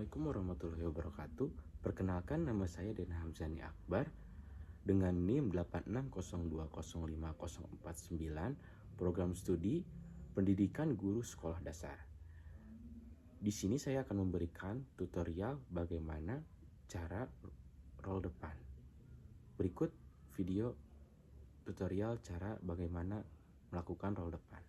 Assalamualaikum warahmatullahi wabarakatuh. Perkenalkan, nama saya Dena Hamzani Akbar dengan NIM 86020549, program studi Pendidikan Guru Sekolah Dasar. Di sini saya akan memberikan tutorial bagaimana cara roll depan. Berikut video tutorial cara bagaimana melakukan roll depan.